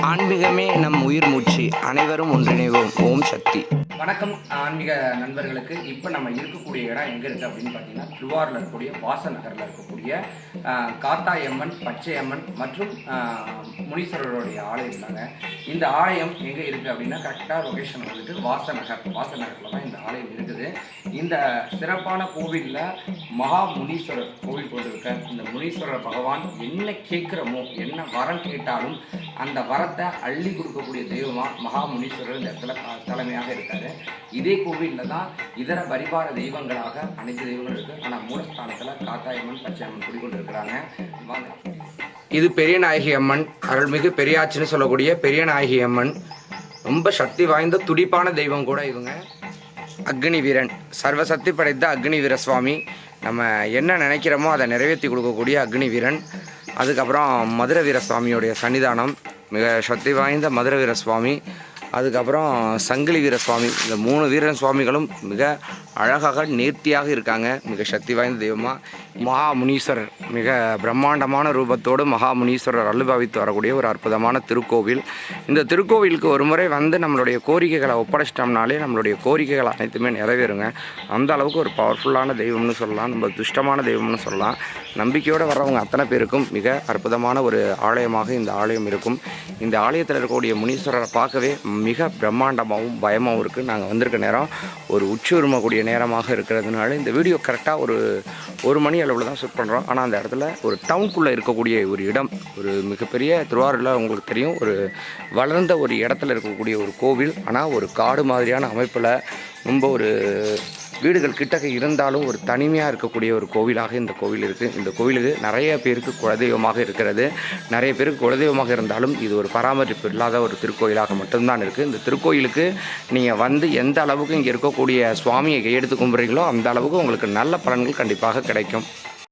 ஆன்மீகமே நம் உயிர் மூச்சு. அனைவரும் ஒன்றிணைவோம். ஓம் சக்தி. வணக்கம் ஆன்மீக நண்பர்களுக்கு. இப்போ நம்ம இருக்கக்கூடிய இடம் எங்கே இருக்குது அப்படின்னு பார்த்தீங்கன்னா, திருவாரூரில் இருக்கக்கூடிய வாச நகரில் இருக்கக்கூடிய காத்தாயம்மன், பச்சையம்மன் மற்றும் முனீஸ்வரருடைய ஆலயம் இருந்தாங்க. இந்த ஆலயம் எங்கே இருக்குது அப்படின்னா, கரெக்டாக லொகேஷன் வந்துட்டு வாசநகரில் தான் இந்த ஆலயம் இருக்குது. இந்த சிறப்பான கோவிலில் மகா முனீஸ்வரர் கோவில் கொண்டிருக்க இந்த முனீஸ்வரர் பகவான் என்ன கேட்குறமோ, என்ன வரம் கேட்டாலும் அந்த வரத்தை அள்ளி கொடுக்கக்கூடிய தெய்வமாக மகா முனீஸ்வரர் இந்த இடத்துல தலைமையாக இருக்காரு. இதே கோவிலில் தான் இதர பரிபார தெய்வங்களாக அனைத்து தெய்வங்களும் இருக்குது. ஆனால் மூலஸ்தானத்தில் காத்தாயம்மன், பச்சையம்மன் குடிக்கொண்டு இருக்கிறாங்க. இது பெரியநாயகி அம்மன், அருள்மிகு பெரியாச்சின்னு சொல்லக்கூடிய பெரியநாயகி அம்மன். ரொம்ப சக்தி வாய்ந்த துடிப்பான தெய்வம் கூட இவங்க. அக்னி வீரன், சர்வசக்தி படைத்த அக்னி வீர சுவாமி. நம்ம என்ன நினைக்கிறோமோ அதை நிறைவேற்றி கொடுக்கக்கூடிய அக்னி வீரன். அதுக்கப்புறம் மதுர வீர சுவாமியோடைய சன்னிதானம், மிக சக்தி வாய்ந்த மதுர வீர சுவாமி. அதுக்கப்புறம் சங்கிலி வீர சுவாமி. இந்த 3 வீரன் சுவாமிகளும் மிக அழகாக நேர்த்தியாக இருக்காங்க. மிக சக்தி வாய்ந்த தெய்வமாக மகா முனீஸ்வரர் மிக பிரம்மாண்டமான ரூபத்தோடு மகா முனீஸ்வரர் அருள்பாவித்து வரக்கூடிய ஒரு அற்புதமான திருக்கோவில். இந்த திருக்கோவிலுக்கு ஒரு முறை வந்து நம்மளுடைய கோரிக்கைகளை ஒப்படைச்சிட்டோம்னாலே நம்மளுடைய கோரிக்கைகள் அனைத்துமே நிறைவேறுங்க. அந்த அளவுக்கு ஒரு பவர்ஃபுல்லான தெய்வம்னு சொல்லலாம், நம்ம துஷ்டமான தெய்வம்னு சொல்லலாம். நம்பிக்கையோடு வர்றவங்க அத்தனை பேருக்கும் மிக அற்புதமான ஒரு ஆலயமாக இந்த ஆலயம் இருக்கும். இந்த ஆலயத்தில் இருக்கக்கூடிய முனீஸ்வரரை பார்க்கவே மிக பிரம்மாண்டமாகவும் பயமாகவும் இருக்குது. நாங்கள் வந்திருக்க நேரம் ஒரு உச்சியுரிமக்கூடிய நேரமாக இருக்கிறதுனால இந்த வீடியோ கரெக்டாக ஒரு மணி அளவில் தான் ஷூட் பண்ணுறோம். ஆனால் அந்த இடத்துல ஒரு டவுனுக்குள்ளே இருக்கக்கூடிய ஒரு இடம், ஒரு மிகப்பெரிய திருவாரூரில் உங்களுக்கு தெரியும், ஒரு வளர்ந்த ஒரு இடத்துல இருக்கக்கூடிய ஒரு கோவில். ஆனால் ஒரு காடு மாதிரியான அமைப்பில் ரொம்ப ஒரு வீடுகள் கிட்டக்க இருந்தாலும் ஒரு தனிமையாக இருக்கக்கூடிய ஒரு கோவிலாக இந்த கோவில் இருக்குது. இந்த கோவிலுக்கு நிறைய பேருக்கு குலதெய்வமாக இருக்கிறது. நிறைய பேருக்கு குலதெய்வமாக இருந்தாலும் இது ஒரு பராமரிப்பு இல்லாத ஒரு திருக்கோயிலாக மட்டும்தான் இருக்குது. இந்த திருக்கோயிலுக்கு நீங்கள் வந்து எந்த அளவுக்கு இங்கே இருக்கக்கூடிய சுவாமியை கையெடுத்து கும்பிட்றீங்களோ அந்த அளவுக்கு உங்களுக்கு நல்ல பலன்கள் கண்டிப்பாக கிடைக்கும்.